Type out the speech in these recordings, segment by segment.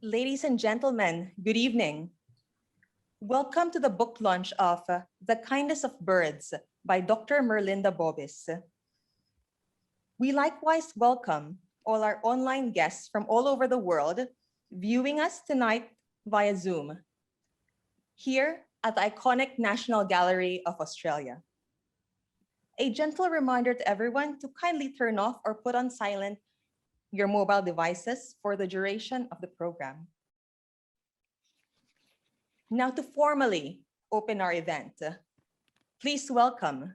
Ladies and gentlemen, good evening. Welcome to the book launch of The Kindness of Birds by Dr. Merlinda Bobis. We likewise welcome all our online guests from all over the world viewing us tonight via Zoom, here at the iconic National Gallery of Australia. A gentle reminder to everyone to kindly turn off or put on silent your mobile devices for the duration of the program. Now to formally open our event, please welcome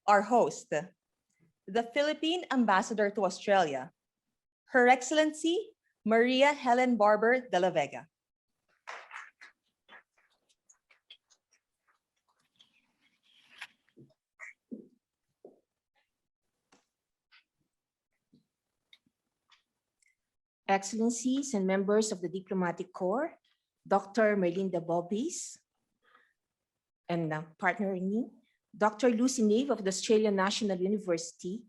our host, the Philippine Ambassador to Australia, Her Excellency Maria Helen Barber de la Vega. Excellencies and members of the Diplomatic Corps, Dr. Merlinda Bobis, and partnering me, Dr. Lucy Nave of the Australian National University,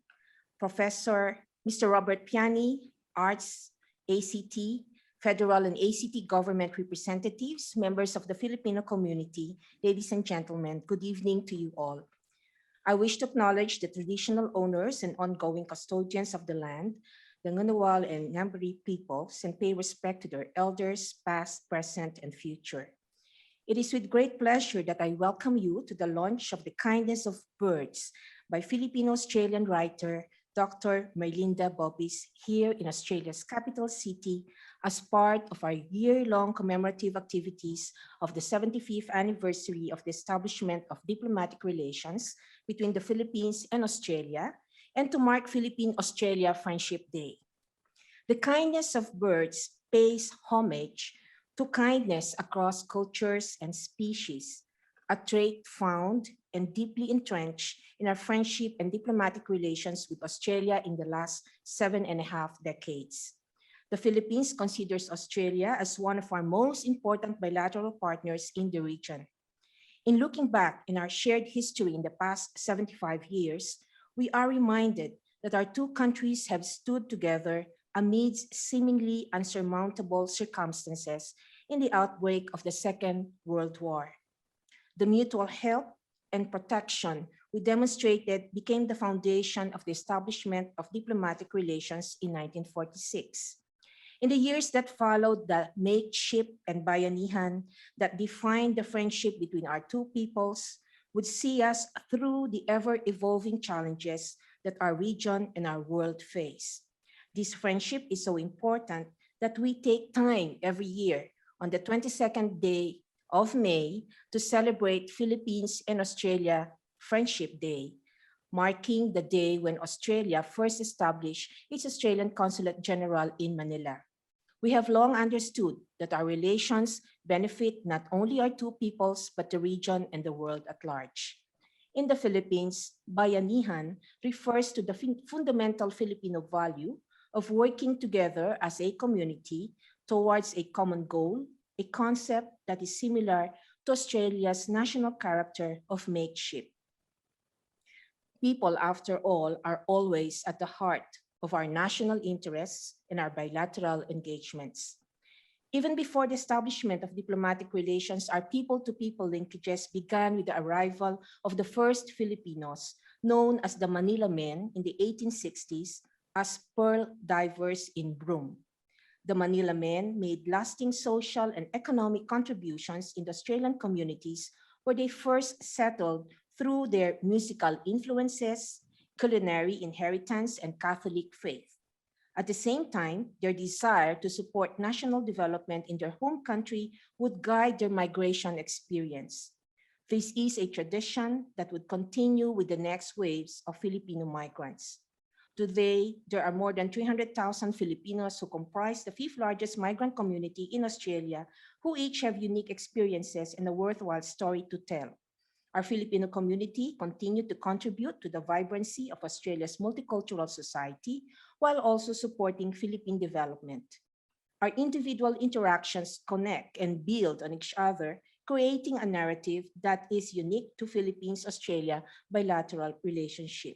Professor Mr. Robert Piani, Arts, ACT, Federal and ACT government representatives, members of the Filipino community, ladies and gentlemen, good evening to you all. I wish to acknowledge the traditional owners and ongoing custodians of the land, the Ngunnawal and Ngambri peoples, and pay respect to their elders, past, present, and future. It is with great pleasure that I welcome you to the launch of The Kindness of Birds by Filipino-Australian writer Dr. Merlinda Bobis here in Australia's capital city as part of our year-long commemorative activities of the 75th anniversary of the establishment of diplomatic relations between the Philippines and Australia, and to mark Philippine-Australia Friendship Day. The Kindness of Birds pays homage to kindness across cultures and species, a trait found and deeply entrenched in our friendship and diplomatic relations with Australia in the last 7.5 decades. The Philippines considers Australia as one of our most important bilateral partners in the region. In looking back in our shared history in the past 75 years, we are reminded that our two countries have stood together amidst seemingly unsurmountable circumstances in the outbreak of the Second World War. The mutual help and protection we demonstrated became the foundation of the establishment of diplomatic relations in 1946. In the years that followed, the mateship and bayanihan that defined the friendship between our two peoples would see us through the ever-evolving challenges that our region and our world face. This friendship is so important that we take time every year on the 22nd day of May to celebrate Philippines and Australia Friendship Day, marking the day when Australia first established its Australian Consulate General in Manila. We have long understood that our relations benefit not only our two peoples, but the region and the world at large. In the Philippines, bayanihan refers to the fundamental Filipino value of working together as a community towards a common goal, a concept that is similar to Australia's national character of mateship. People, after all, are always at the heart of our national interests and our bilateral engagements. Even before the establishment of diplomatic relations, our people-to-people linkages began with the arrival of the first Filipinos, known as the Manila Men in the 1860s, as pearl divers in Broome. The Manila Men made lasting social and economic contributions in the Australian communities where they first settled through their musical influences, culinary inheritance, and Catholic faith. At the same time, their desire to support national development in their home country would guide their migration experience. This is a tradition that would continue with the next waves of Filipino migrants. Today, there are more than 300,000 Filipinos who comprise the fifth largest migrant community in Australia, who each have unique experiences and a worthwhile story to tell. Our Filipino community continued to contribute to the vibrancy of Australia's multicultural society while also supporting Philippine development. Our individual interactions connect and build on each other, creating a narrative that is unique to Philippines-Australia bilateral relationship.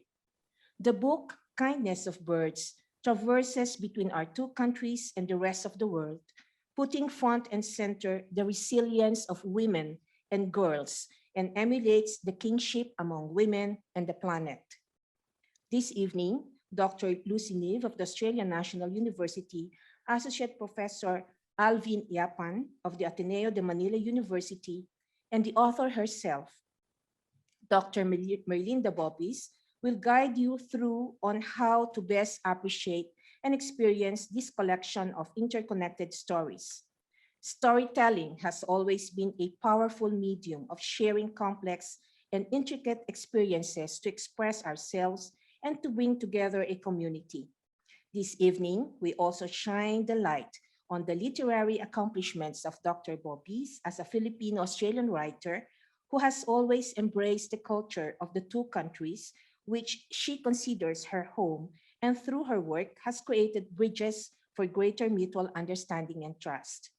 The book, Kindness of Birds, traverses between our two countries and the rest of the world, putting front and center the resilience of women and girls, and emulates the kingship among women and the planet. This evening, Dr. Lucy Neve of the Australian National University, Associate Professor Alvin Yapan of the Ateneo de Manila University, and the author herself, Dr. Merlinda Bobis, will guide you through on how to best appreciate and experience this collection of interconnected stories. Storytelling has always been a powerful medium of sharing complex and intricate experiences to express ourselves and to bring together a community. This evening, we also shine the light on the literary accomplishments of Dr. Bobis as a Filipino-Australian writer who has always embraced the culture of the two countries, which she considers her home, and through her work has created bridges for greater mutual understanding and trust.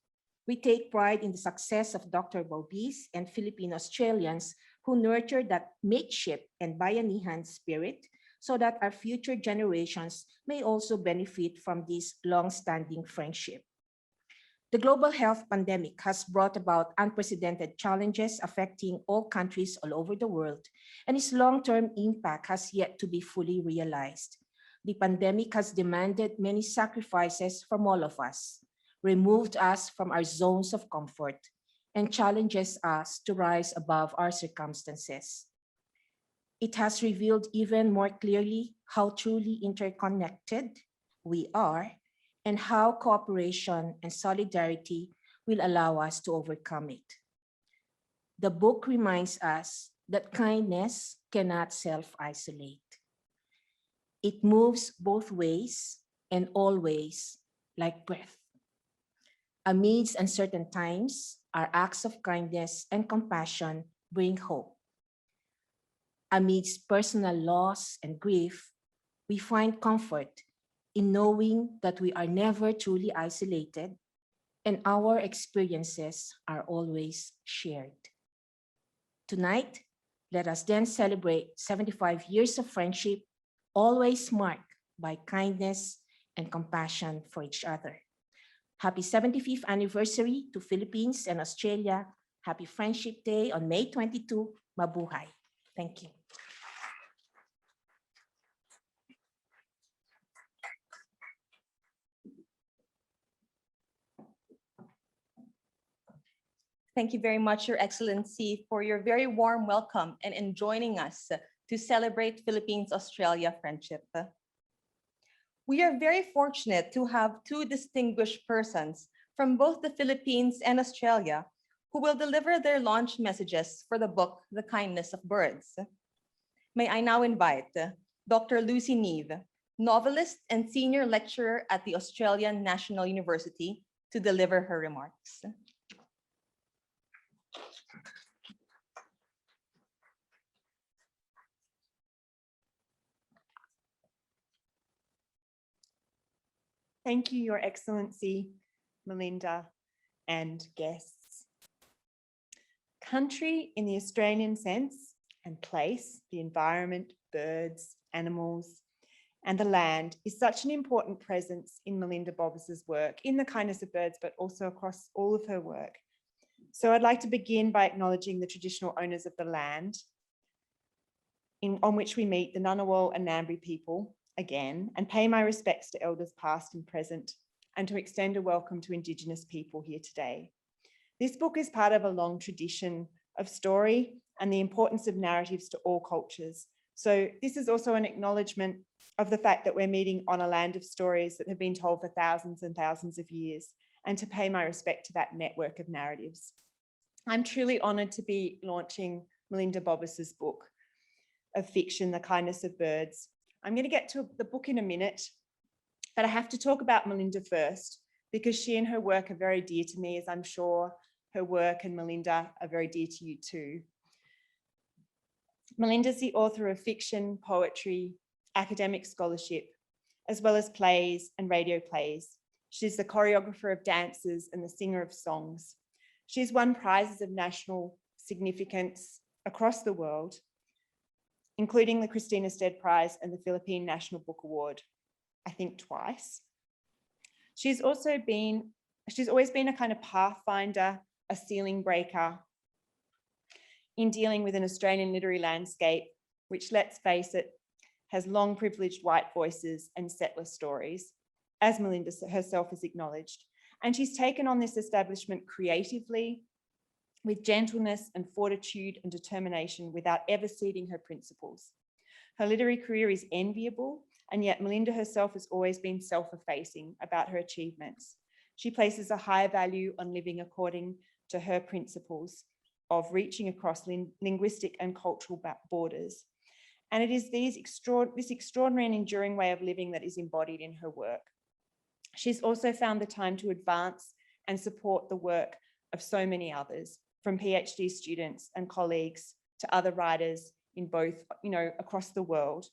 We take pride in the success of Dr. Bobis and Filipino-Australians who nurture that mateship and bayanihan spirit so that our future generations may also benefit from this long-standing friendship. The global health pandemic has brought about unprecedented challenges affecting all countries all over the world, and its long-term impact has yet to be fully realized. The pandemic has demanded many sacrifices from all of us, removed us from our zones of comfort, and challenges us to rise above our circumstances. It has revealed even more clearly how truly interconnected we are and how cooperation and solidarity will allow us to overcome it. The book reminds us that kindness cannot self-isolate. It moves both ways and always like breath. Amidst uncertain times, our acts of kindness and compassion bring hope. Amidst personal loss and grief, we find comfort in knowing that we are never truly isolated and our experiences are always shared. Tonight, let us then celebrate 75 years of friendship, always marked by kindness and compassion for each other. Happy 75th anniversary to Philippines and Australia. Happy Friendship Day on May 22. Mabuhay. Thank you. Thank you very much, Your Excellency, for your very warm welcome and in joining us to celebrate Philippines-Australia friendship. We are very fortunate to have two distinguished persons from both the Philippines and Australia who will deliver their launch messages for the book, The Kindness of Birds. May I now invite Dr. Lucy Neve, novelist and senior lecturer at the Australian National University, to deliver her remarks. Thank you, Your Excellency, Merlinda, and guests. Country in the Australian sense and place, the environment, birds, animals, and the land is such an important presence in Merlinda Bobis's work, in The Kindness of Birds, but also across all of her work. So I'd like to begin by acknowledging the traditional owners of the land on which we meet, the Ngunnawal and Ngambri people, again, and pay my respects to elders past and present, and to extend a welcome to Indigenous people here today. This book is part of a long tradition of story and the importance of narratives to all cultures. So this is also an acknowledgement of the fact that we're meeting on a land of stories that have been told for thousands and thousands of years, and to pay my respect to that network of narratives. I'm truly honoured to be launching Merlinda Bobis's book of fiction, The Kindness of Birds. I'm going to get to the book in a minute, but I have to talk about Merlinda first, because she and her work are very dear to me, as I'm sure her work and Merlinda are very dear to you too. Merlinda's the author of fiction, poetry, academic scholarship, as well as plays and radio plays. She's the choreographer of dances and the singer of songs. She's won prizes of national significance across the world, including the Christina Stead Prize and the Philippine National Book Award, I think twice. She's also been She's always been a kind of pathfinder, a ceiling breaker in dealing with an Australian literary landscape, which, let's face it, has long privileged white voices and settler stories, as Merlinda herself has acknowledged. And she's taken on this establishment creatively, with gentleness and fortitude and determination, without ever ceding her principles. Her literary career is enviable, and yet Merlinda herself has always been self-effacing about her achievements. She places a high value on living according to her principles of reaching across linguistic and cultural borders. And it is this extraordinary and enduring way of living that is embodied in her work. She's also found the time to advance and support the work of so many others, from PhD students and colleagues to other writers in both, across the world.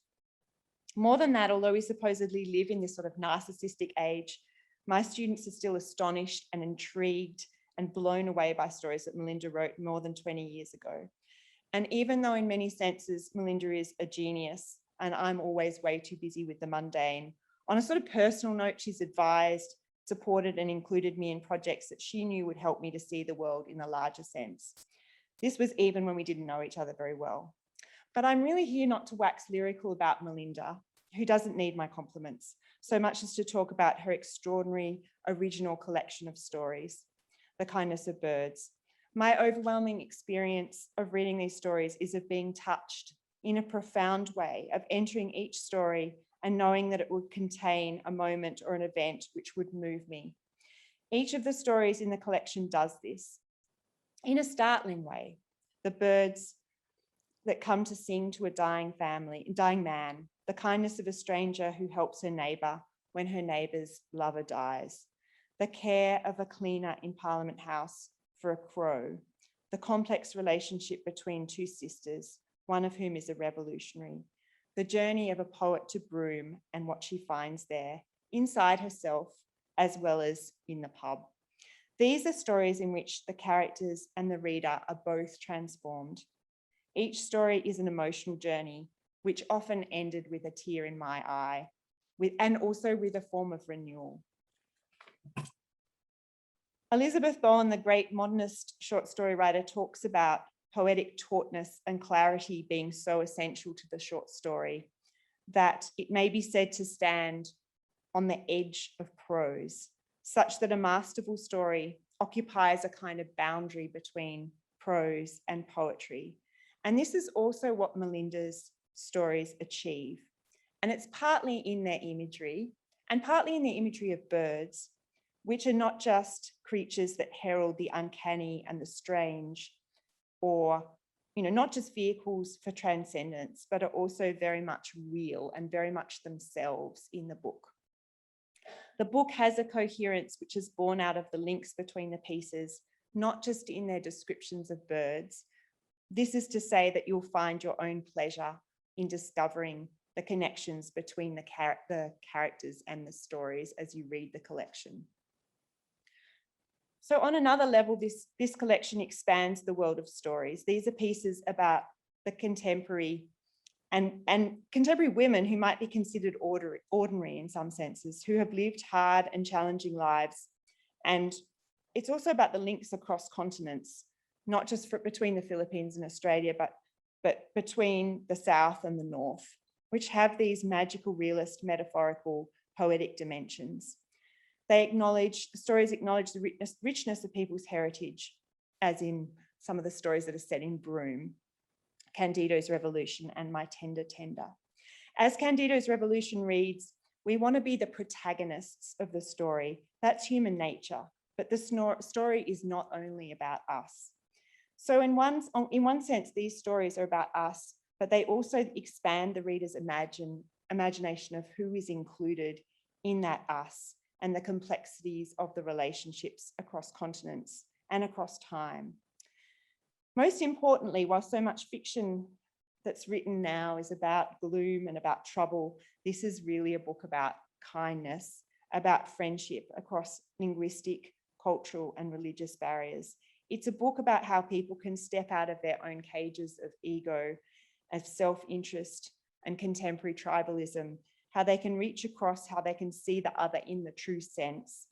More than that, although we supposedly live in this sort of narcissistic age, my students are still astonished and intrigued and blown away by stories that Merlinda wrote more than 20 years ago. And even though in many senses Merlinda is a genius and I'm always way too busy with the mundane, on a sort of personal note, she's advised, supported and included me in projects that she knew would help me to see the world in a larger sense. This was even when we didn't know each other very well. But I'm really here not to wax lyrical about Merlinda, who doesn't need my compliments, so much as to talk about her extraordinary original collection of stories, The Kindness of Birds. My overwhelming experience of reading these stories is of being touched in a profound way, of entering each story and knowing that it would contain a moment or an event which would move me. Each of the stories in the collection does this. In a startling way, the birds that come to sing to a dying man, the kindness of a stranger who helps her neighbour when her neighbour's lover dies, the care of a cleaner in Parliament House for a crow, the complex relationship between two sisters, one of whom is a revolutionary, the journey of a poet to Broome and what she finds there, inside herself, as well as in the pub. These are stories in which the characters and the reader are both transformed. Each story is an emotional journey, which often ended with a tear in my eye, and also with a form of renewal. Elizabeth Bowen, the great modernist short story writer, talks about poetic tautness and clarity being so essential to the short story that it may be said to stand on the edge of prose, such that a masterful story occupies a kind of boundary between prose and poetry. And this is also what Merlinda's stories achieve. And it's partly in their imagery and partly in the imagery of birds, which are not just creatures that herald the uncanny and the strange, or not just vehicles for transcendence, but are also very much real and very much themselves in the book. The book has a coherence which is born out of the links between the pieces, not just in their descriptions of birds. This is to say that you'll find your own pleasure in discovering the connections between the characters and the stories as you read the collection. So on another level, this collection expands the world of stories. These are pieces about the contemporary and contemporary women who might be considered ordinary in some senses, who have lived hard and challenging lives. And it's also about the links across continents, not just between the Philippines and Australia, but between the South and the North, which have these magical, realist, metaphorical, poetic dimensions. The stories acknowledge the richness of people's heritage, as in some of the stories that are set in Broome, Candido's Revolution and My Tender Tender. As Candido's Revolution reads, we want to be the protagonists of the story. That's human nature, but the story is not only about us. So in one sense, these stories are about us, but they also expand the reader's imagination of who is included in that us and the complexities of the relationships across continents and across time. Most importantly, while so much fiction that's written now is about gloom and about trouble, this is really a book about kindness, about friendship across linguistic, cultural, and religious barriers. It's a book about how people can step out of their own cages of ego, of self-interest and contemporary tribalism, how they can reach across, how they can see the other in the true sense,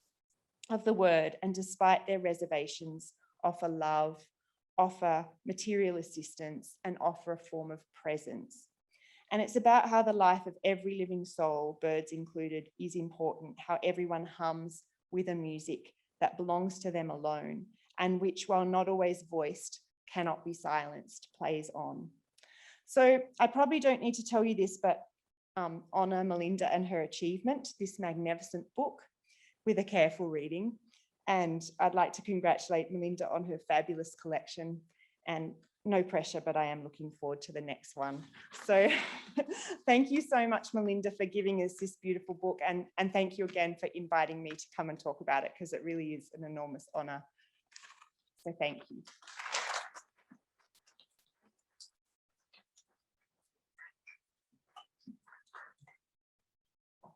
of the word, and despite their reservations, offer love, offer material assistance, and offer a form of presence. And it's about how the life of every living soul, birds included, is important, how everyone hums with a music that belongs to them alone, and which, while not always voiced, cannot be silenced, plays on. So I probably don't need to tell you this, but honour Merlinda and her achievement, this magnificent book, with a careful reading. And I'd like to congratulate Merlinda on her fabulous collection, and no pressure, but I am looking forward to the next one. So thank you so much, Merlinda, for giving us this beautiful book. And thank you again for inviting me to come and talk about it, because it really is an enormous honour. So thank you.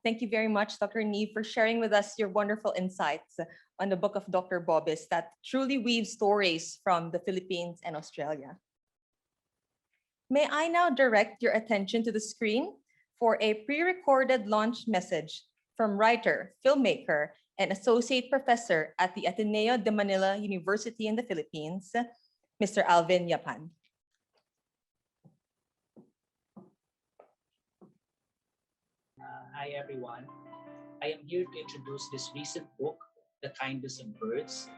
Thank you very much, Dr. Neve, for sharing with us your wonderful insights on the book of Dr. Bobis that truly weaves stories from the Philippines and Australia. May I now direct your attention to the screen for a pre-recorded launch message from writer, filmmaker, and associate professor at the Ateneo de Manila University in the Philippines, Mr. Alvin Yapan. Hi everyone. I am here to introduce this recent book, The Kindness of Birds,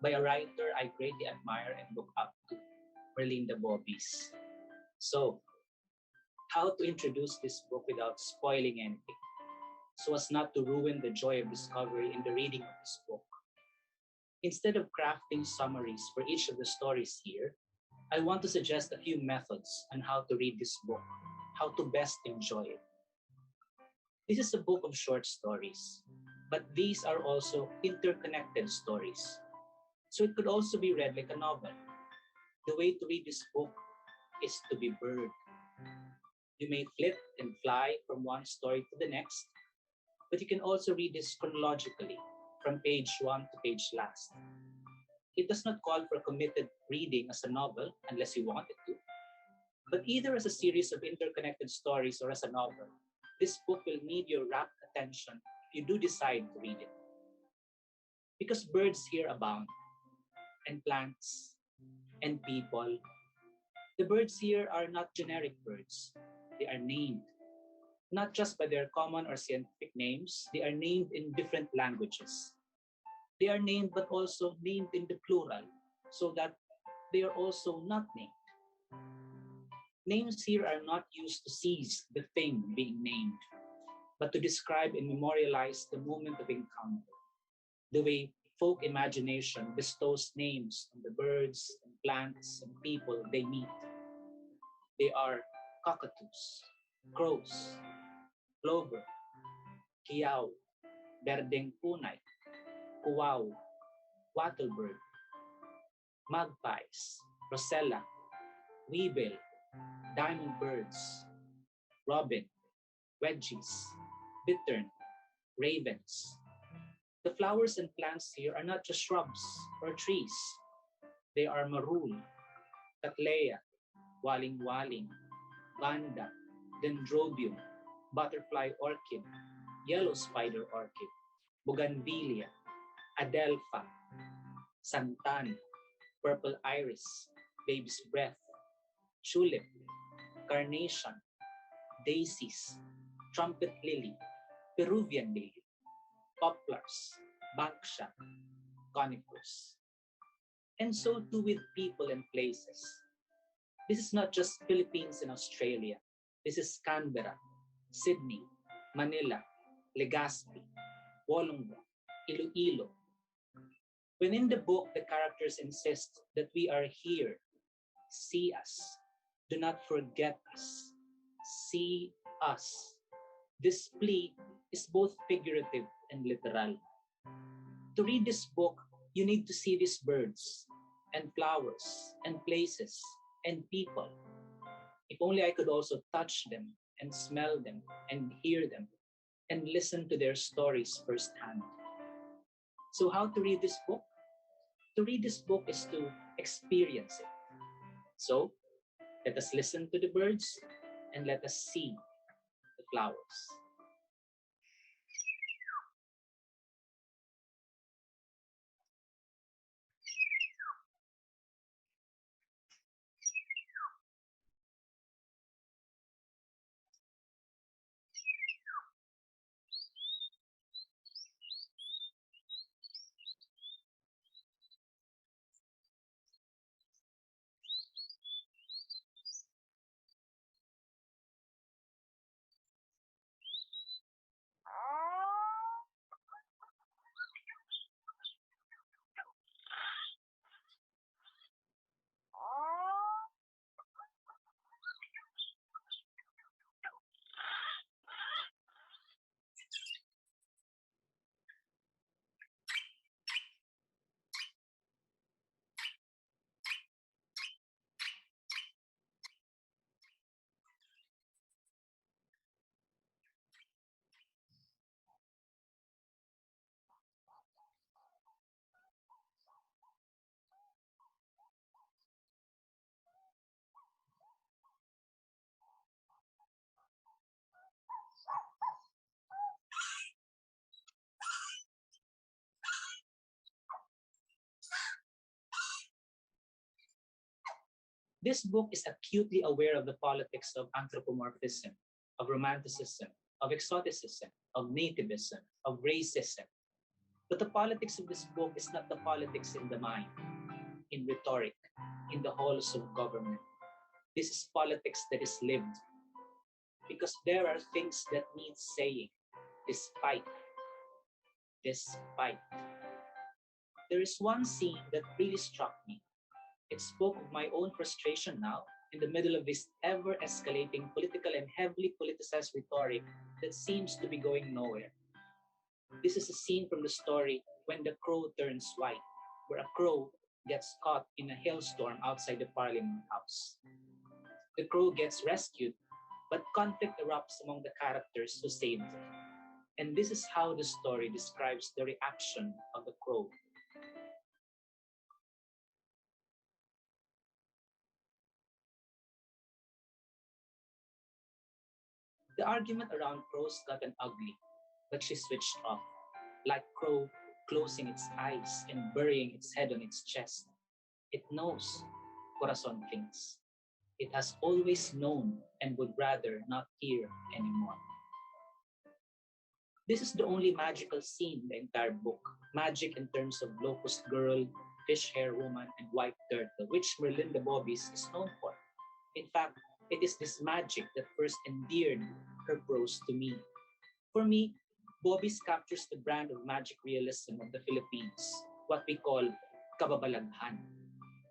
by a writer I greatly admire and look up to, Merlinda Bobis. So, how to introduce this book without spoiling anything, so as not to ruin the joy of discovery in the reading of this book. Instead of crafting summaries for each of the stories here, I want to suggest a few methods on how to read this book, how to best enjoy it. This is a book of short stories, but these are also interconnected stories. So it could also be read like a novel. The way to read this book is to be bird. You may flit and fly from one story to the next, but you can also read this chronologically from page 1 to page last. It does not call for committed reading as a novel unless you want it to, but either as a series of interconnected stories or as a novel, this book will need your rapt attention if you do decide to read it. Because birds here abound, and plants, and people. The birds here are not generic birds. They are named, not just by their common or scientific names, they are named in different languages. They are named but also named in the plural, so that they are also not named. Names here are not used to seize the thing being named, but to describe and memorialize the moment of encounter, the way folk imagination bestows names on the birds and plants and people they meet. They are cockatoos, crows, plover, kiyaw, berdeng punay, kuwaw, wattlebird, magpies, rosella, weevil, diamond birds, robin, wedgies, bittern, ravens. The flowers and plants here are not just shrubs or trees. They are marul, cattleya, waling-waling, vanda, dendrobium, butterfly orchid, yellow spider orchid, bougainvillea, adelpha, santan, purple iris, baby's breath, tulip, carnation, daisies, trumpet lily, Peruvian lily, poplars, banksia, conifers. And so too with people and places. This is not just Philippines and Australia. This is Canberra, Sydney, Manila, Legazpi, Wollongong, Iloilo. When in the book, the characters insist that we are here, see us, do not forget us, see us. This plea is both figurative and literal. To read this book, you need to see these birds and flowers and places and people. If only I could also touch them and smell them and hear them and listen to their stories firsthand. So how to read this book? To read this book is to experience it. So let us listen to the birds and let us see the flowers. This book is acutely aware of the politics of anthropomorphism, of romanticism, of exoticism, of nativism, of racism. But the politics of this book is not the politics in the mind, in rhetoric, in the halls of government. This is politics that is lived, because there are things that need saying, despite, despite. There is one scene that really struck me. It spoke of my own frustration now in the middle of this ever escalating political and heavily politicized rhetoric that seems to be going nowhere. This is a scene from the story When the Crow Turns White, where a crow gets caught in a hailstorm outside the Parliament House. The crow gets rescued, but conflict erupts among the characters who saved her. And this is how the story describes the reaction of the crow. The argument around Crow's gotten ugly, but she switched off, like Crow closing its eyes and burying its head on its chest. It knows, Corazon thinks. It has always known and would rather not hear anymore. This is the only magical scene in the entire book. Magic in terms of locust girl, fish hair woman, and white turtle, which Merlinda Bobis is known for. In fact, it is this magic that first endeared her prose to me. For me, Bobis captures the brand of magic realism of the Philippines, what we call kababalaghan,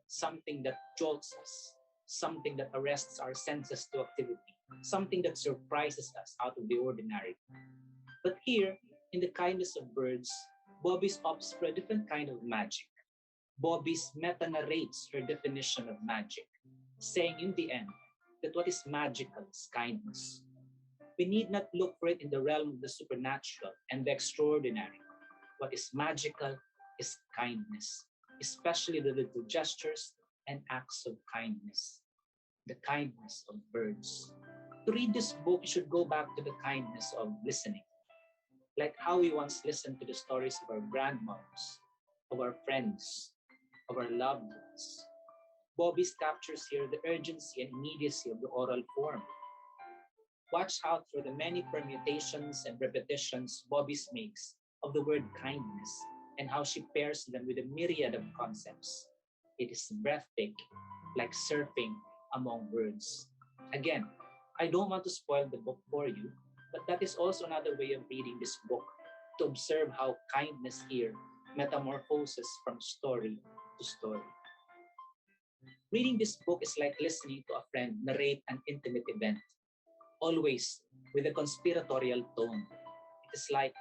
something that jolts us, something that arrests our senses to activity, something that surprises us out of the ordinary. But here, in the kindness of birds, Bobis opts for a different kind of magic. Bobis meta-narrates her definition of magic, saying in the end that what is magical is kindness. We need not look for it in the realm of the supernatural and the extraordinary. What is magical is kindness, especially the little gestures and acts of kindness, the kindness of birds. To read this book, you should go back to the kindness of listening, like how we once listened to the stories of our grandmothers, of our friends, of our loved ones. Bobby's captures here the urgency and immediacy of the oral form. Watch out for the many permutations and repetitions Bobby's makes of the word kindness and how she pairs them with a myriad of concepts. It is breathtaking, like surfing among words. Again, I don't want to spoil the book for you, but that is also another way of reading this book, to observe how kindness here metamorphoses from story to story. Reading this book is like listening to a friend narrate an intimate event, always with a conspiratorial tone. It is like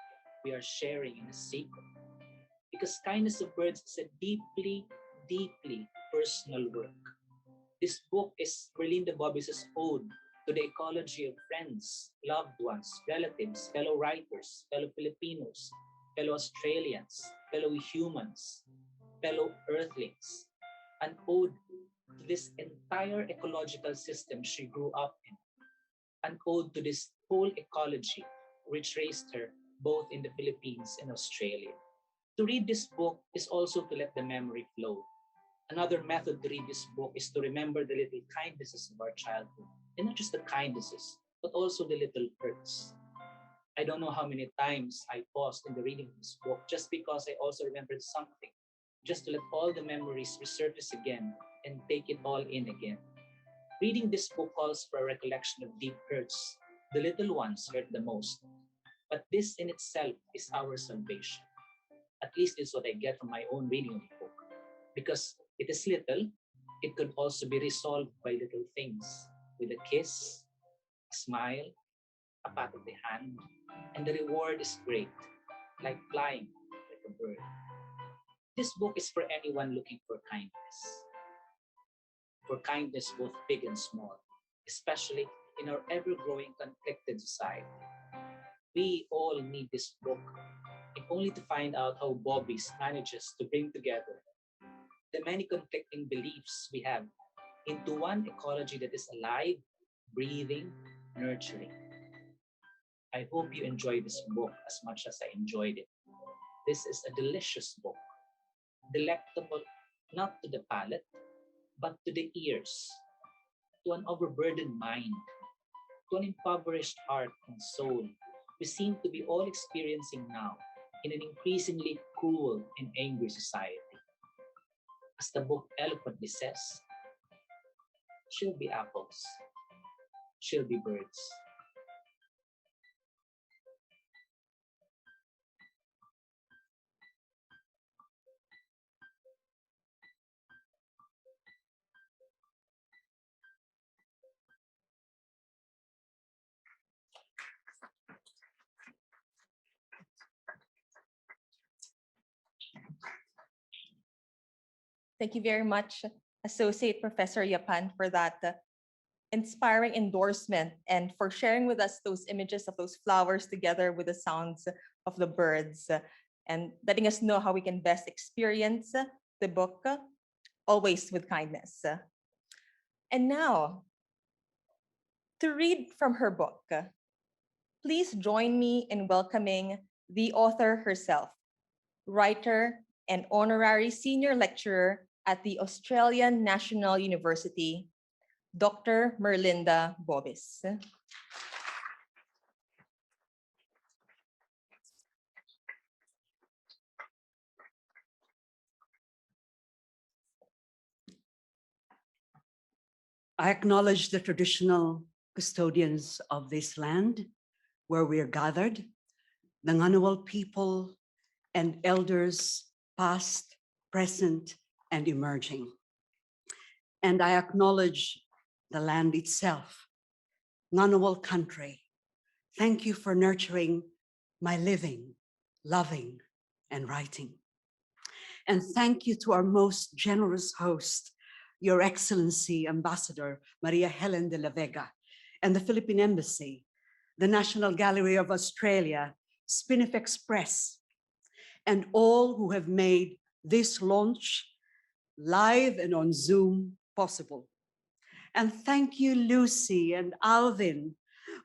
we are sharing in a secret. Because Kindness of Birds is a deeply, deeply personal work. This book is Merlinda Bobis' ode to the ecology of friends, loved ones, relatives, fellow writers, fellow Filipinos, fellow Australians, fellow humans, fellow earthlings. An ode to this entire ecological system she grew up in. An ode to this whole ecology which raised her both in the Philippines and Australia. To read this book is also to let the memory flow. Another method to read this book is to remember the little kindnesses of our childhood. And not just the kindnesses, but also the little hurts. I don't know how many times I paused in the reading of this book just because I also remembered something, just to let all the memories resurface again and take it all in again. Reading this book calls for a recollection of deep hurts. The little ones hurt the most. But this in itself is our salvation. At least is what I get from my own reading of the book. Because it is little, it could also be resolved by little things, with a kiss, a smile, a pat of the hand, and the reward is great, like flying like a bird. This book is for anyone looking for kindness both big and small, especially in our ever-growing conflicted society. We all need this book, if only to find out how Bobbies manages to bring together the many conflicting beliefs we have into one ecology that is alive, breathing, nurturing. I hope you enjoy this book as much as I enjoyed it. This is a delicious book, delectable not to the palate, but to the ears, to an overburdened mind, to an impoverished heart and soul we seem to be all experiencing now in an increasingly cruel and angry society. As the book eloquently says, she'll be apples, she'll be birds. Thank you very much, Associate Professor Yapan, for that inspiring endorsement and for sharing with us those images of those flowers together with the sounds of the birds and letting us know how we can best experience the book, always with kindness. And now, to read from her book, please join me in welcoming the author herself, writer and honorary senior lecturer at the Australian National University, Dr. Merlinda Bobis. I acknowledge the traditional custodians of this land where we are gathered, the Ngunnawal people and elders past, present, and emerging. And I acknowledge the land itself, Ngunnawal country. Thank you for nurturing my living, loving, and writing. And thank you to our most generous host, Your Excellency Ambassador Maria Helen de la Vega, and the Philippine Embassy, the National Gallery of Australia, Spinifex Press, and all who have made this launch live and on Zoom possible. And thank you, Lucy and Alvin,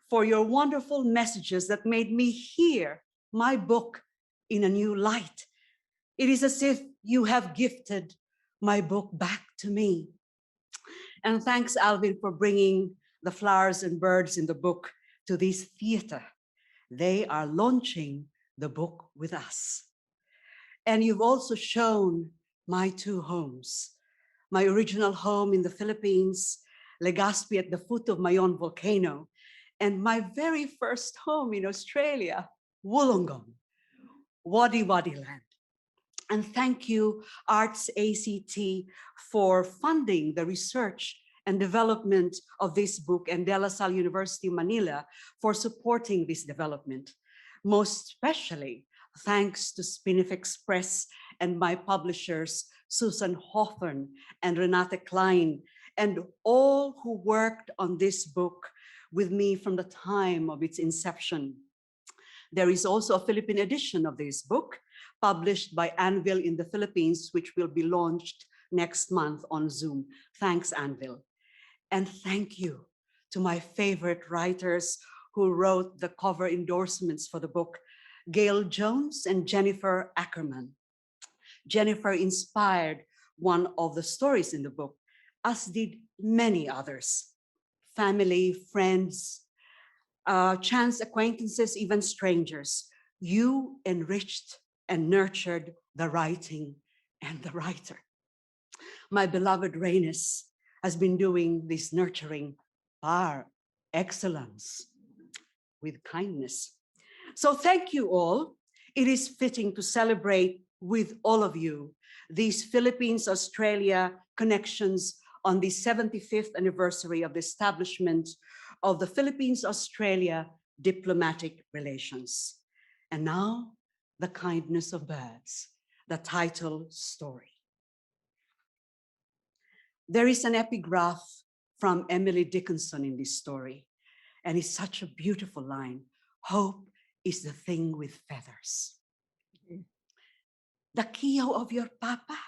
for your wonderful messages that made me hear my book in a new light. It is as if you have gifted my book back to me. And thanks, Alvin, for bringing the flowers and birds in the book to this theater. They are launching the book with us. And you've also shown my two homes, my original home in the Philippines, Legazpi at the foot of Mayon volcano, and my very first home in Australia, Wollongong, Wadi Wadi land. And thank you, Arts ACT, for funding the research and development of this book, and De La Salle University, Manila, for supporting this development. Most especially, thanks to Spinifex Press and my publishers, Susan Hawthorne and Renate Klein, and all who worked on this book with me from the time of its inception. There is also a Philippine edition of this book, published by Anvil in the Philippines, which will be launched next month on Zoom. Thanks, Anvil. And thank you to my favorite writers who wrote the cover endorsements for the book, Gail Jones and Jennifer Ackerman. Jennifer inspired one of the stories in the book, as did many others. Family, friends, chance acquaintances, even strangers. You enriched and nurtured the writing and the writer. My beloved Reynes has been doing this nurturing par excellence with kindness. So thank you all. It is fitting to celebrate with all of you these Philippines-Australia connections on the 75th anniversary of the establishment of the Philippines-Australia diplomatic relations. And now, The Kindness of Birds, the title story. There is an epigraph from Emily Dickinson in this story, and it's such a beautiful line. Hope is the thing with feathers. The kiyaw of your papa,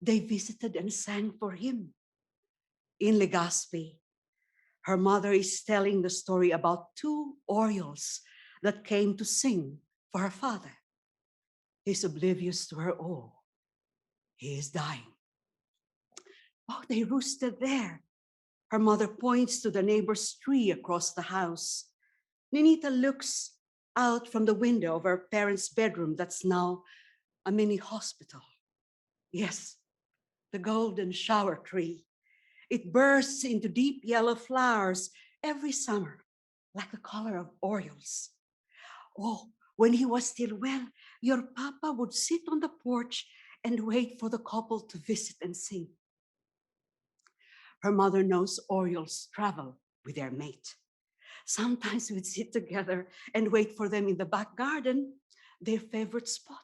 they visited and sang for him. In Legazpi, her mother is telling the story about two orioles that came to sing for her father. He's oblivious to her all. He is dying. Oh, they roosted there. Her mother points to the neighbor's tree across the house. Ninita looks out from the window of her parents' bedroom that's now a mini hospital. Yes, the golden shower tree. It bursts into deep yellow flowers every summer, like the color of Orioles. Oh, when he was still well, your papa would sit on the porch and wait for the couple to visit and sing. Her mother knows Orioles travel with their mate. Sometimes we'd sit together and wait for them in the back garden, their favorite spot.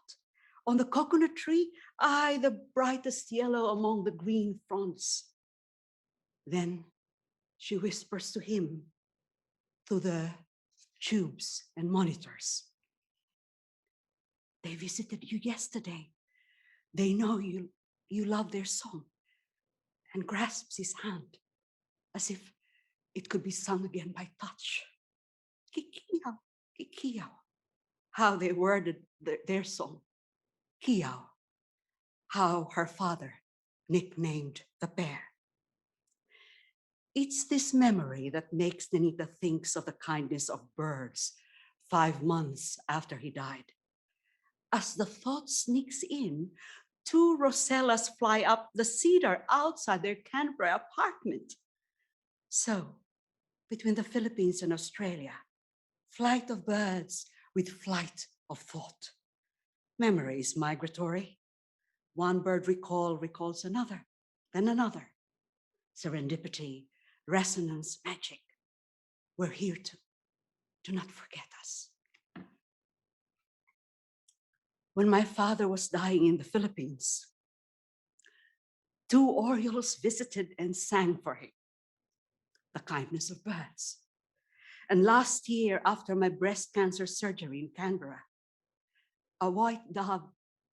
On the coconut tree, the brightest yellow among the green fronds. Then she whispers to him through the tubes and monitors. They visited you yesterday. They know you love their song, and grasps his hand as if it could be sung again by touch. Kikiaw, kikiaw. How they worded their song. Kiaw. How her father nicknamed the pair. It's this memory that makes Nenita thinks of the kindness of birds 5 months after he died. As the thought sneaks in, 2 Rosellas fly up the cedar outside their Canberra apartment. So, between the Philippines and Australia, flight of birds with flight of thought. Memory is migratory. One bird recalls another, then another. Serendipity, resonance, magic. We're here to do not forget us. When my father was dying in the Philippines, 2 orioles visited and sang for him. The kindness of birds. And last year, after my breast cancer surgery in Canberra, a white dove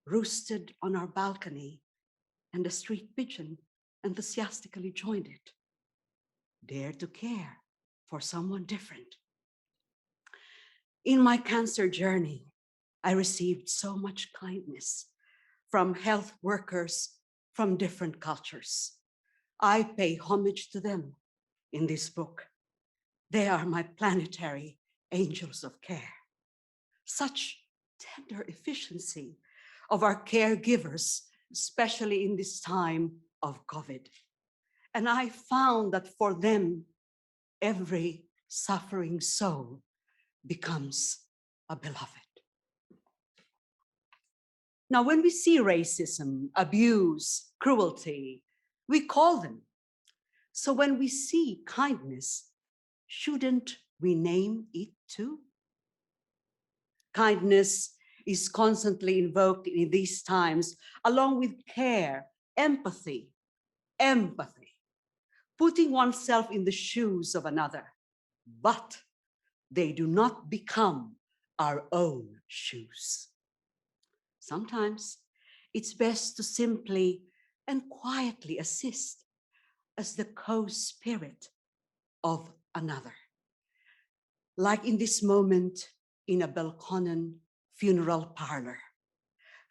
roosted on our balcony, and a street pigeon enthusiastically joined it. Dare to care for someone different. In my cancer journey, I received so much kindness from health workers from different cultures. I pay homage to them in this book. They are my planetary angels of care. Such tender efficiency of our caregivers, especially in this time of COVID. And I found that for them, every suffering soul becomes a beloved. Now, when we see racism, abuse, cruelty, we call them. So when we see kindness, shouldn't we name it too? Kindness is constantly invoked in these times, along with care, empathy, putting oneself in the shoes of another. But they do not become our own shoes. Sometimes it's best to simply and quietly assist as the co-spirit of another. Like in this moment in a Belconnen funeral parlor.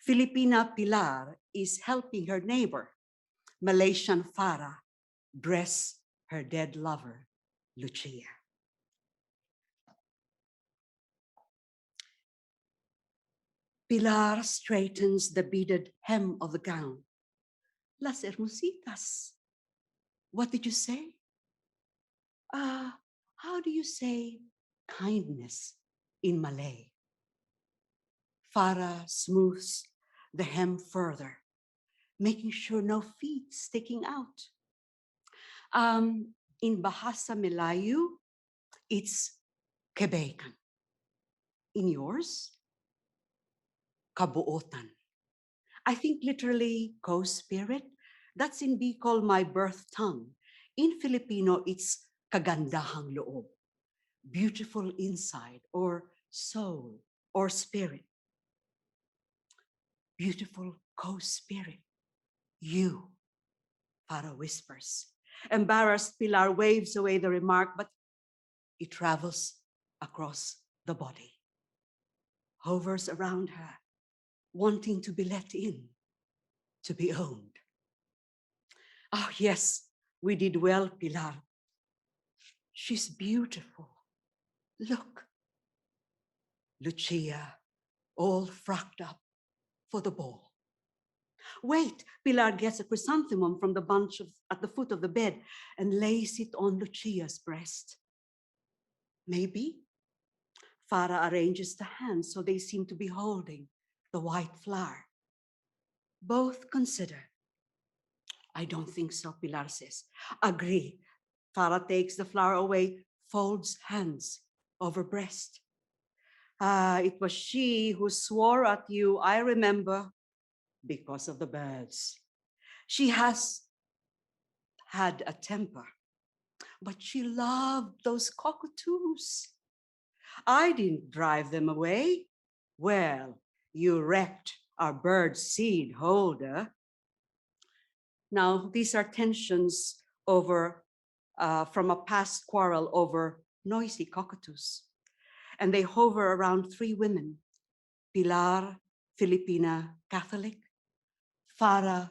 Filipina Pilar is helping her neighbor, Malaysian Farah, dress her dead lover, Lucia. Pilar straightens the beaded hem of the gown. Las hermositas. What did you say? How do you say kindness in Malay? Farah smooths the hem further, making sure no feet sticking out. In Bahasa Melayu, it's kebakan. In yours, kabuotan. I think literally co-spirit. That's in Bicol, my birth tongue. In Filipino, it's kagandahang loob. Beautiful inside, or soul, or spirit. Beautiful co-spirit. You, Farah whispers. Embarrassed, Pilar waves away the remark, but it travels across the body, hovers around her, wanting to be let in, to be owned. Oh, yes, we did well, Pilar. She's beautiful. Look, Lucia, all fracked up for the ball. Wait, Pilar gets a chrysanthemum from the bunch at the foot of the bed and lays it on Lucia's breast. Maybe Farah arranges the hands so they seem to be holding the white flower. Both consider. I don't think so, Pilar says. Agree. Farah takes the flower away, folds hands over breast. Ah, it was she who swore at you, I remember, because of the birds. She has had a temper, but she loved those cockatoos. I didn't drive them away. Well, you wrecked our bird seed holder. Now, these are tensions over from a past quarrel over noisy cockatoos. And they hover around three women, Pilar, Filipina Catholic, Farah,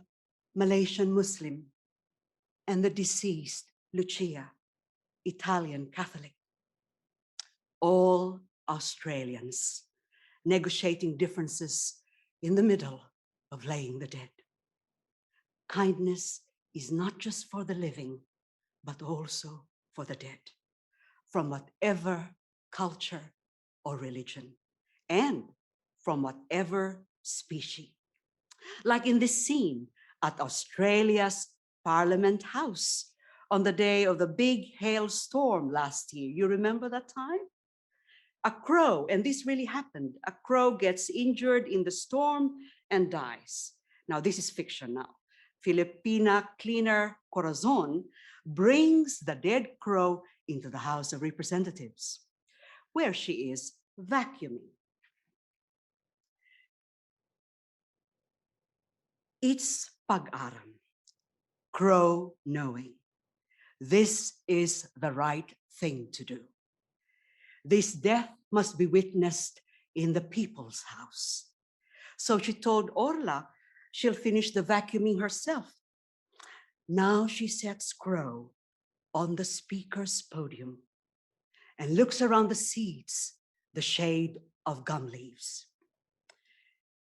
Malaysian Muslim, and the deceased, Lucia, Italian Catholic. All Australians negotiating differences in the middle of laying the dead. Kindness is not just for the living, but also for the dead, from whatever culture or religion, and from whatever species. Like in this scene at Australia's Parliament House on the day of the big hailstorm last year. You remember that time? A crow, and this really happened, a crow gets injured in the storm and dies. Now, this is fiction now. Filipina cleaner Corazon brings the dead crow into the House of Representatives, where she is vacuuming. It's pag-aram, crow knowing. This is the right thing to do. This death must be witnessed in the people's house. So she told Orla she'll finish the vacuuming herself. Now she sets Crow on the speaker's podium and looks around the seats, the shade of gum leaves.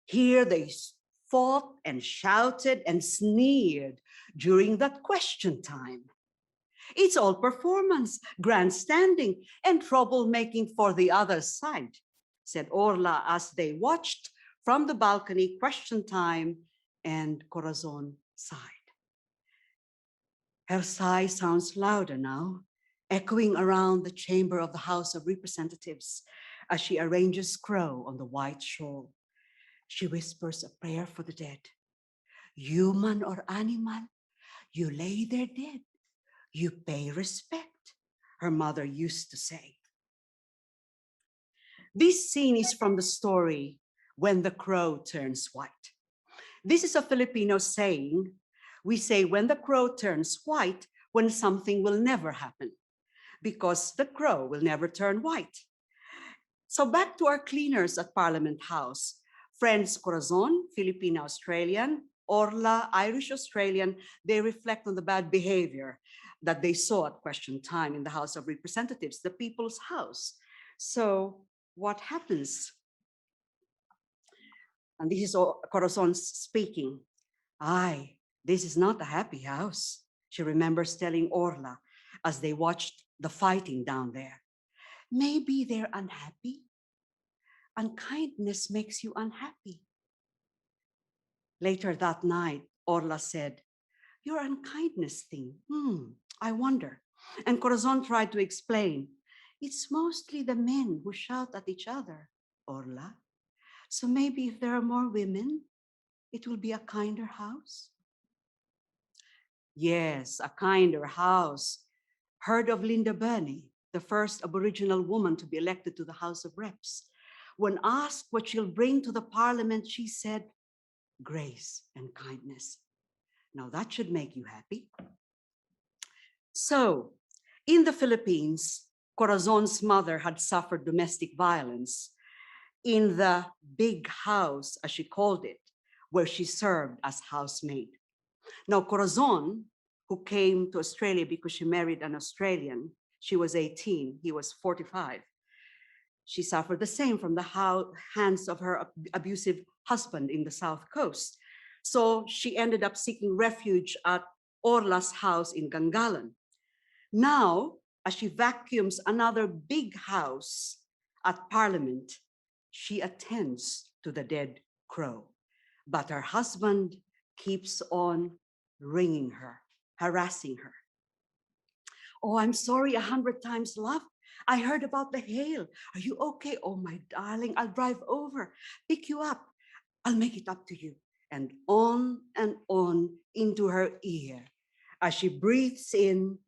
Here they fought and shouted and sneered during that question time. It's all performance, grandstanding, and troublemaking for the other side, said Orla as they watched from the balcony question time, and Corazon sighed. Her sigh sounds louder now, echoing around the chamber of the House of Representatives as she arranges Crow on the white shawl. She whispers a prayer for the dead. Human or animal, you lay their dead. You pay respect, her mother used to say. This scene is from the story When the Crow Turns White. This is a Filipino saying. We say when the crow turns white, when something will never happen, because the crow will never turn white. So back to our cleaners at Parliament House. Friends Corazon, Filipino-Australian, Orla, Irish-Australian, they reflect on the bad behavior that they saw at question time in the House of Representatives, the people's house. So what happens? And this is Corazon speaking. Aye, this is not a happy house, she remembers telling Orla as they watched the fighting down there. Maybe they're unhappy. Unkindness makes you unhappy. Later that night, Orla said, your unkindness thing, I wonder. And Corazon tried to explain, it's mostly the men who shout at each other, Orla. So maybe if there are more women, it will be a kinder house. Yes, a kinder house. Heard of Linda Burney, the first Aboriginal woman to be elected to the House of Reps. When asked what she'll bring to the parliament, she said, grace and kindness. Now that should make you happy. So, in the Philippines, Corazon's mother had suffered domestic violence in the big house, as she called it, where she served as housemaid. Now, Corazon who came to Australia because she married an Australian. She was 18, he was 45. She suffered the same from the hands of her abusive husband in the South Coast. So she ended up seeking refuge at Orla's house in Gangalan. Now, as she vacuums another big house at Parliament, she attends to the dead crow. But her husband keeps on ringing her, harassing her. Oh, I'm sorry 100 times, love. I heard about the hail. Are you okay? Oh, my darling, I'll drive over, pick you up. I'll make it up to you. And on into her ear as she breathes in,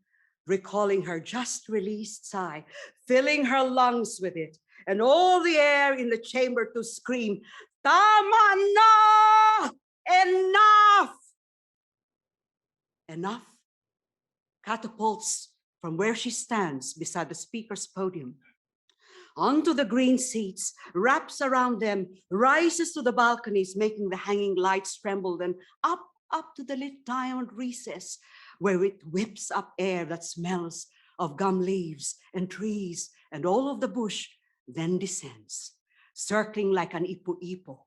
recalling her just released sigh, filling her lungs with it, and all the air in the chamber to scream, Tama na! Enough! Enough catapults from where she stands beside the speaker's podium onto the green seats, wraps around them, rises to the balconies, making the hanging lights tremble, then up to the lit diamond recess, where it whips up air that smells of gum leaves and trees and all of the bush, then descends, circling like an ipu-ipo,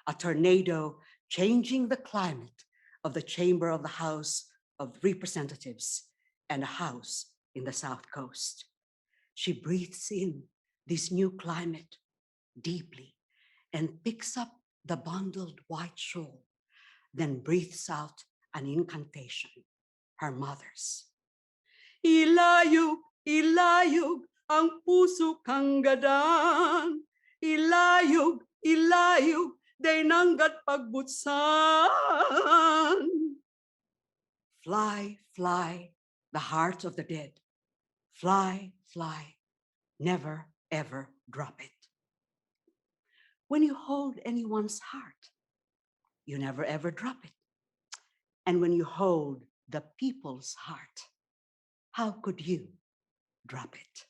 a tornado changing the climate of the chamber of the House of Representatives and a house in the South Coast. She breathes in this new climate deeply and picks up the bundled white shawl, then breathes out an incantation, her mother's. Ilayog, ilayog ang puso kang gadan. Ilayog, ilayog, day nanggat pagbutsan. Fly, fly, the heart of the dead. Fly, fly, never, ever drop it. When you hold anyone's heart, you never, ever drop it. And when you hold the people's heart, how could you drop it?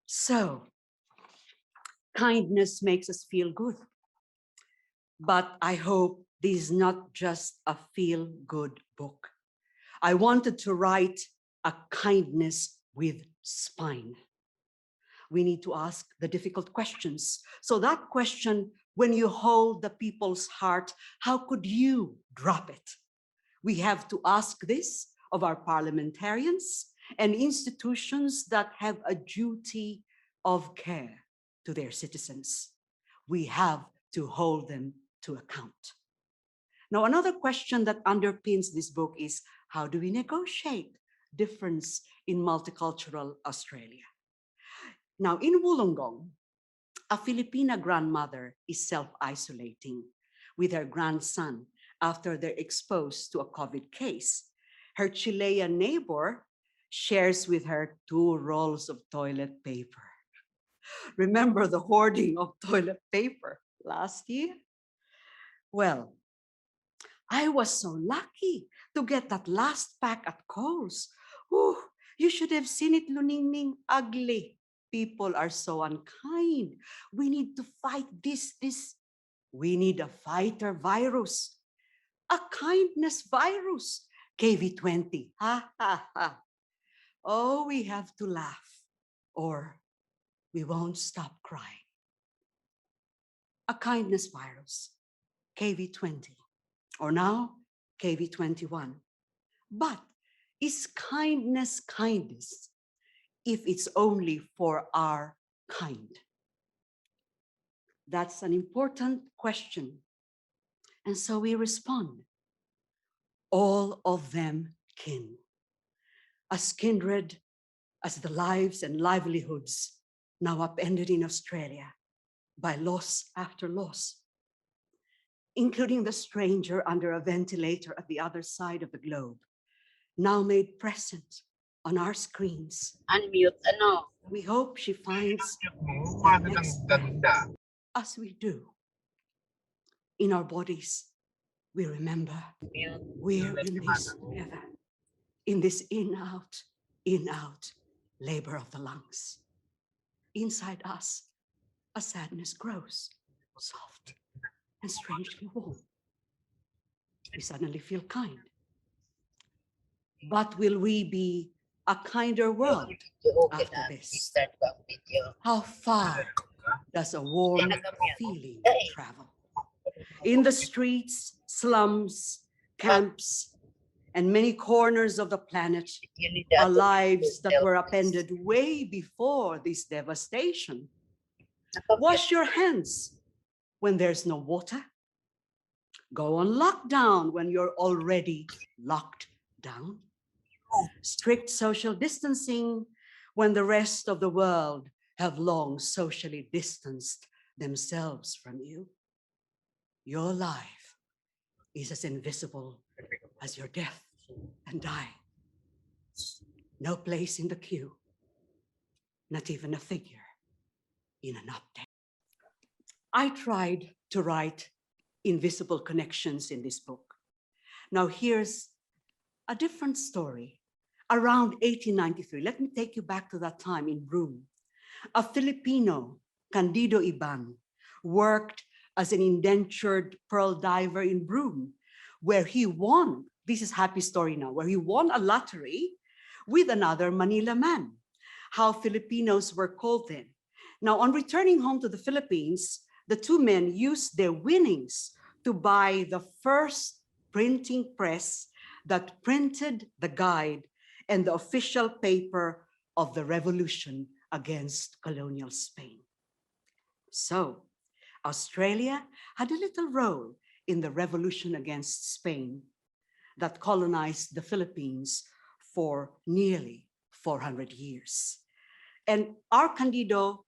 So, kindness makes us feel good. But I hope this is not just a feel-good book. I wanted to write a kindness with spine. We need to ask the difficult questions. So that question, when you hold the people's heart, how could you drop it? We have to ask this of our parliamentarians and institutions that have a duty of care to their citizens. We have to hold them to account. Now, another question that underpins this book is, how do we negotiate difference in multicultural Australia? Now, in Wollongong, a Filipina grandmother is self-isolating with her grandson after they're exposed to a COVID case. Her Chilean neighbor shares with her 2 rolls of toilet paper. Remember the hoarding of toilet paper last year? Well, I was so lucky to get that last pack at Coles. Ooh, you should have seen it, Luningning. Ugly. People are so unkind. We need to fight this. We need a fighter virus, a kindness virus, KV20. Ha, ha, ha. Oh, we have to laugh or we won't stop crying. A kindness virus, KV20, or now KV21. But is kindness kindness if it's only for our kind? That's an important question. And so we respond, all of them kin. As kindred as the lives and livelihoods now upended in Australia by loss after loss, including the stranger under a ventilator at the other side of the globe, now made present on our screens. Unmute, ano? We hope she finds Mo, the paano ng next breath. ganda? As we do. In our bodies, we remember we're in this together, in this in-out labor of the lungs. Inside us, a sadness grows, soft and strangely warm. We suddenly feel kind. But will we be a kinder world after this? How far does a warm feeling travel? In the streets, slums, camps, and many corners of the planet are lives that were upended way before this devastation. Wash your hands when there's no water. Go on lockdown when you're already locked down. Strict social distancing when the rest of the world have long socially distanced themselves from you. Your life is as invisible as your death and dying. No place in the queue, not even a figure in an update. I tried to write invisible connections in this book. Now here's a different story. Around 1893, let me take you back to that time in Broome. A Filipino, Candido Iban, worked as an indentured pearl diver in Broome, where he won, this is happy story now, where he won a lottery with another Manila man. How Filipinos were called then. Now, on returning home to the Philippines, the two men used their winnings to buy the first printing press that printed the guide and the official paper of the revolution against colonial Spain. So, Australia had a little role in the revolution against Spain that colonized the Philippines for nearly 400 years. And our Candido,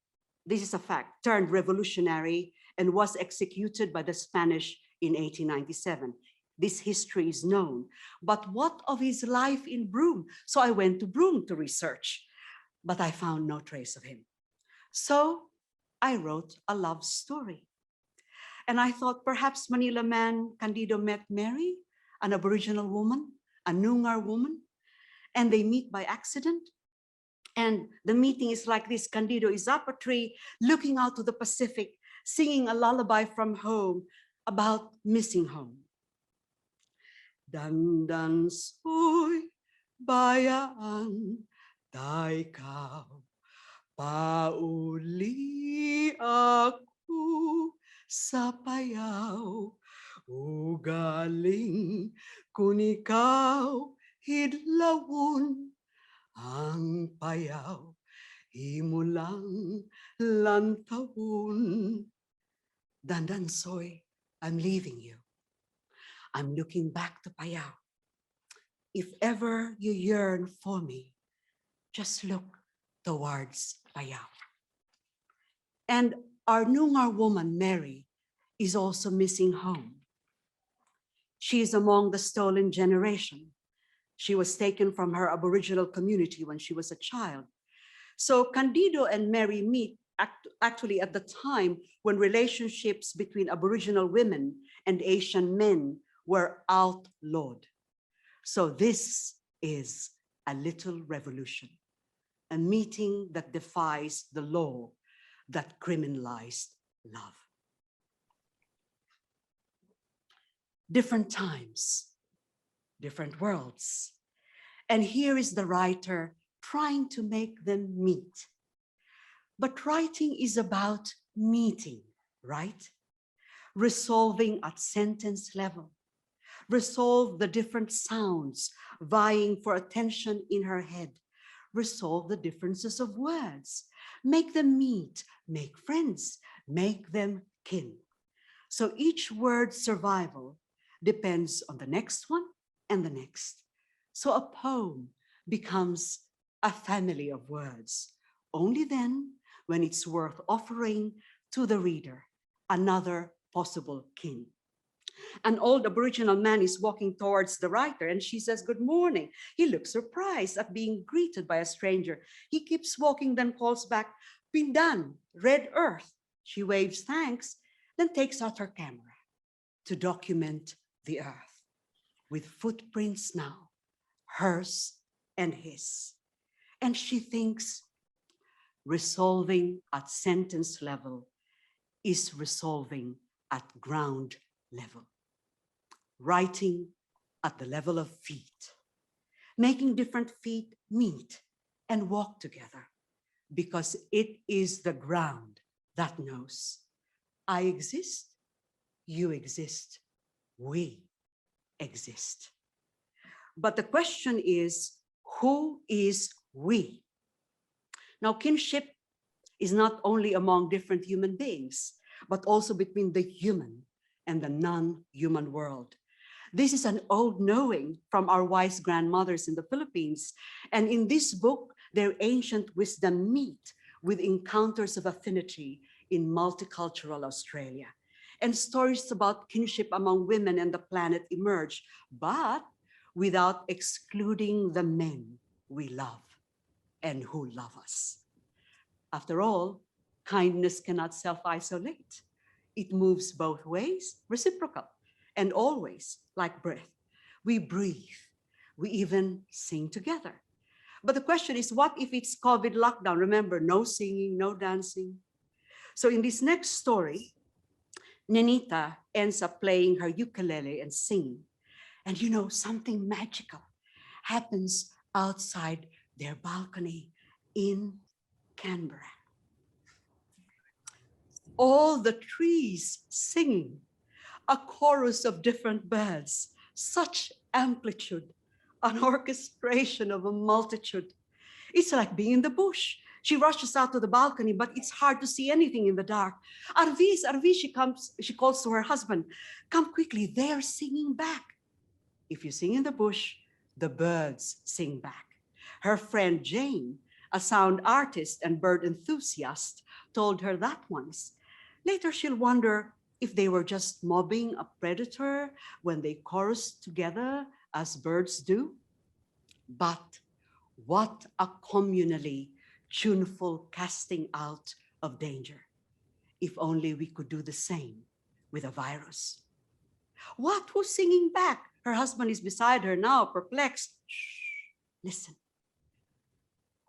this is a fact, turned revolutionary and was executed by the Spanish in 1897. This history is known. But what of his life in Broome? So I went to Broome to research, but I found no trace of him. So I wrote a love story. And I thought perhaps Manila man Candido met Mary, an Aboriginal woman, a Noongar woman, and they meet by accident. And the meeting is like this. Candido is up a tree, looking out to the Pacific, singing a lullaby from home about missing home. Dandan so'y bayaan, taikaw, pauli ako sa payaw, ugaling kunikaw hidlawon, ang payaw himulang lantawon. Dandan so'y, I'm leaving you. I'm looking back to Payao. If ever you yearn for me, just look towards Payao. And our Noongar woman, Mary, is also missing home. She is among the stolen generation. She was taken from her Aboriginal community when she was a child. So Candido and Mary meet actually at the time when relationships between Aboriginal women and Asian men were outlawed. So this is a little revolution, a meeting that defies the law that criminalized love. Different times, different worlds. And here is the writer trying to make them meet. But writing is about meeting, right? Resolving at sentence level. Resolve the different sounds vying for attention in her head. Resolve the differences of words. Make them meet, make friends, make them kin. So each word's survival depends on the next one and the next. So a poem becomes a family of words, only then when it's worth offering to the reader another possible kin. An old Aboriginal man is walking towards the writer and she says, "Good morning." He looks surprised at being greeted by a stranger. He keeps walking, then calls back, "Pindan, red earth." She waves thanks, then takes out her camera to document the earth with footprints now, hers and his. And she thinks resolving at sentence level is resolving at ground level. Writing at the level of feet, making different feet meet and walk together, because it is the ground that knows I exist, you exist, we exist. But the question is, who is we? Now, kinship is not only among different human beings, but also between the human and the non-human world. This is an old knowing from our wise grandmothers in the Philippines. And in this book, their ancient wisdom meet with encounters of affinity in multicultural Australia. And stories about kinship among women and the planet emerge, but without excluding the men we love and who love us. After all, kindness cannot self-isolate. It moves both ways, reciprocal, and always like breath. We breathe, we even sing together. But the question is, what if it's COVID lockdown? Remember, no singing, no dancing. So in this next story, Nenita ends up playing her ukulele and singing. And you know, something magical happens outside their balcony in Canberra. All the trees singing, a chorus of different birds, such amplitude, an orchestration of a multitude. It's like being in the bush. She rushes out to the balcony, but it's hard to see anything in the dark. Arvis, Arvis, she calls to her husband, come quickly, they're singing back. If you sing in the bush, the birds sing back. Her friend Jane, a sound artist and bird enthusiast, told her that once. Later, she'll wonder if they were just mobbing a predator when they chorus together as birds do. But what a communally tuneful casting out of danger. If only we could do the same with a virus. What? Who's singing back? Her husband is beside her now, perplexed. Shh, listen.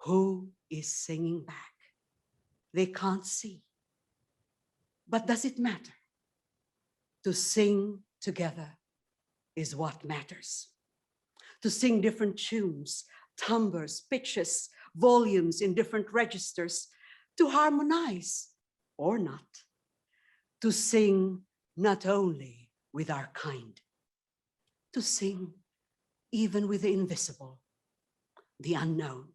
Who is singing back? They can't see. But does it matter? To sing together is what matters. To sing different tunes, timbres, pitches, volumes in different registers, to harmonize or not. To sing not only with our kind, to sing even with the invisible, the unknown,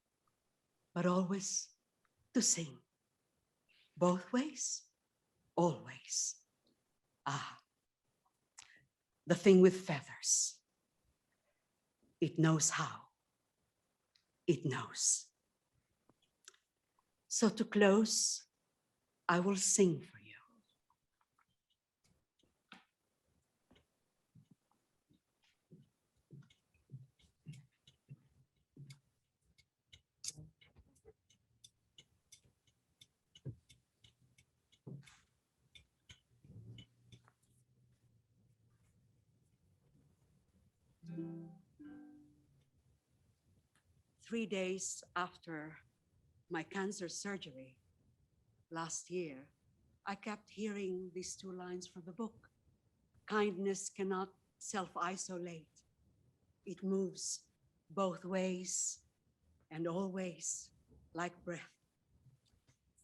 but always to sing. Both ways, always. Ah, the thing with feathers. It knows how. It knows. So to close, I will sing for you. 3 days after my cancer surgery last year, I kept hearing these 2 lines from the book. Kindness cannot self-isolate. It moves both ways and always like breath.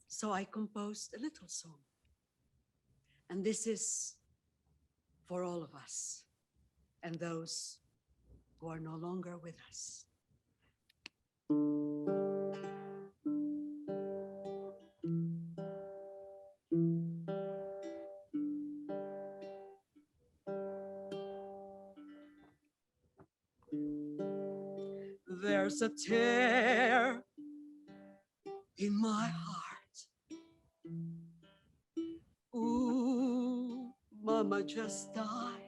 So I composed a little song. And this is for all of us and those who are no longer with us. There's a tear in my heart. Ooh, Mama just died.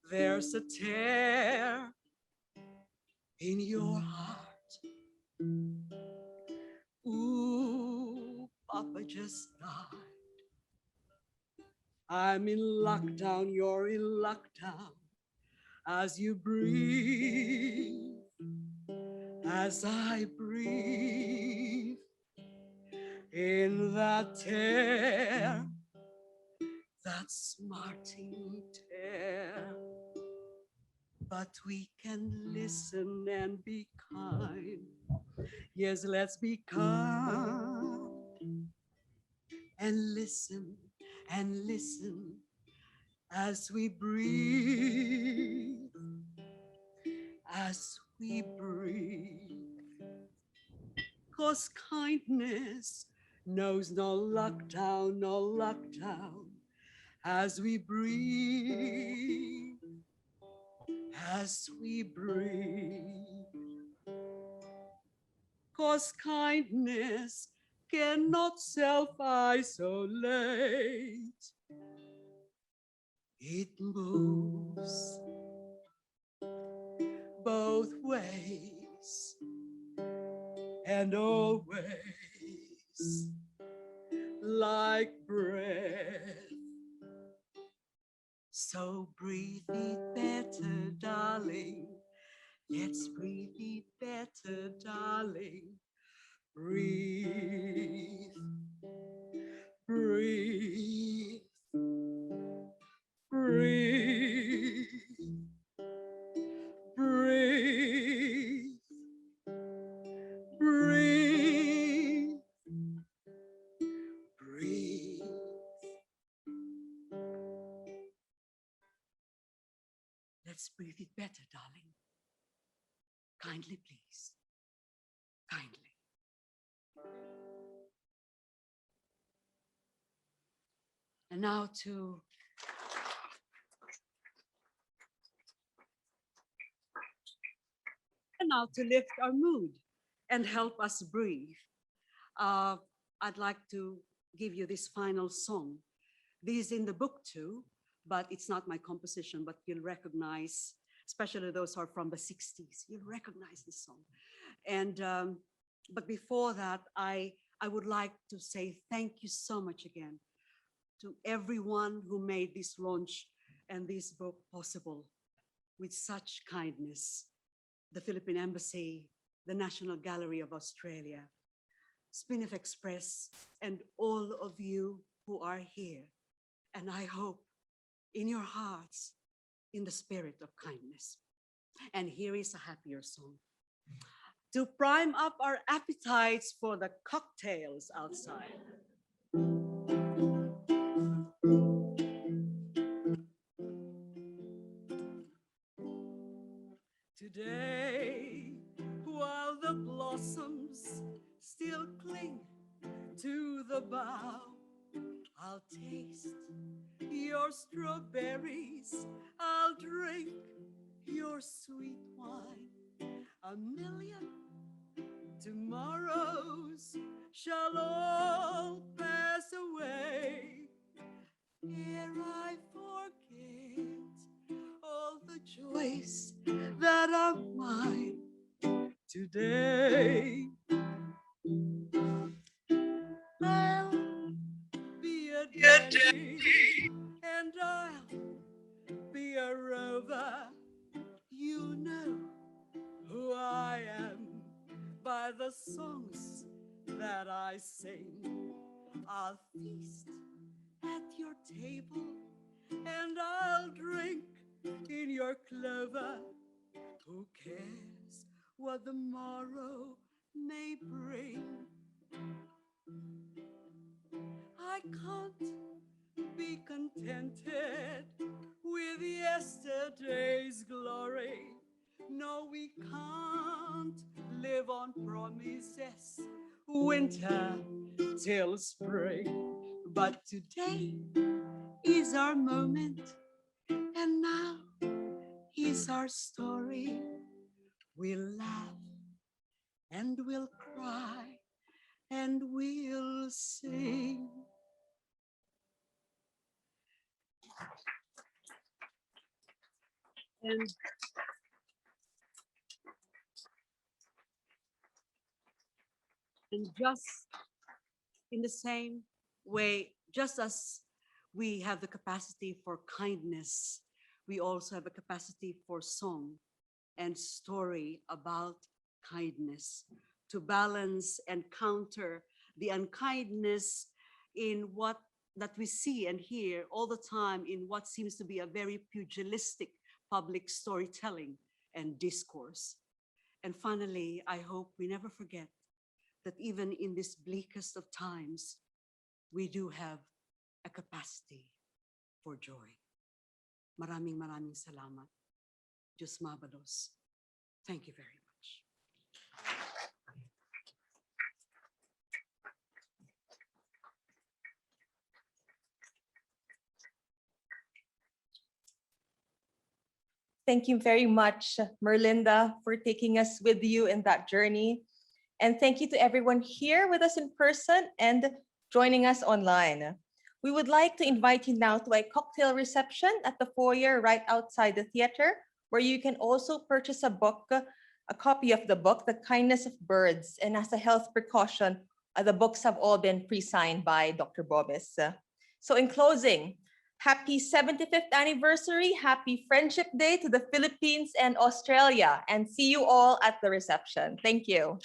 There's a tear in your heart. Ooh, Papa just died. I'm in lockdown, you're in lockdown. As you breathe, as I breathe, in that tear, that smarting tear. but we can listen and be kind. Yes, let's be kind and listen as we breathe, as we breathe. 'Cause kindness knows no lockdown, no lockdown. As we breathe, as we breathe. 'Cause kindness cannot self-isolate. It moves both ways and always like breath. So breathe it better, darling. Let's breathe it better, darling. Breathe, breathe, breathe, breathe, breathe, breathe. Let's breathe it better, darling. Kindly, please. Kindly. And now to lift our mood and help us breathe. I'd like to give you this final song. This is in the book too, but it's not my composition, but you'll recognize, especially those who are from the 60s, you'll recognize this song. And, but before that, I would like to say thank you so much again to everyone who made this launch and this book possible with such kindness. The Philippine Embassy, the National Gallery of Australia, Spinifex Press, and all of you who are here. And I hope in your hearts, in the spirit of kindness. And here is a happier song. To prime up our appetites for the cocktails outside. Today, while the blossoms still cling to the bough, I'll taste your strawberries, I'll drink your sweet wine. A million tomorrows shall all pass away ere I forget all the joys that are mine today. I'll be a daddy and I'll be a rover. You know who I am by the songs that I sing. I'll feast at your table and I'll drink in your clover. Who cares what the morrow may bring? I can't be contented with yesterday's glory. No, we can't live on promises, winter till spring. But today is our moment, and now is our story. We'll laugh and we'll cry and we'll sing. And just in the same way, just as we have the capacity for kindness, we also have a capacity for song and story about kindness to balance and counter the unkindness in what that we see and hear all the time in what seems to be a very pugilistic public storytelling and discourse. And finally, I hope we never forget that even in this bleakest of times, we do have a capacity for joy. Maraming salamat. Diyos mabalos. Thank you very much. Thank you very much, Merlinda, for taking us with you in that journey. And thank you to everyone here with us in person and joining us online. We would like to invite you now to a cocktail reception at the foyer right outside the theater, where you can also purchase a book, a copy of the book, The Kindness of Birds. And as a health precaution, the books have all been pre-signed by Dr. Bobis. So in closing, happy 75th anniversary, happy Friendship Day to the Philippines and Australia, and see you all at the reception. Thank you.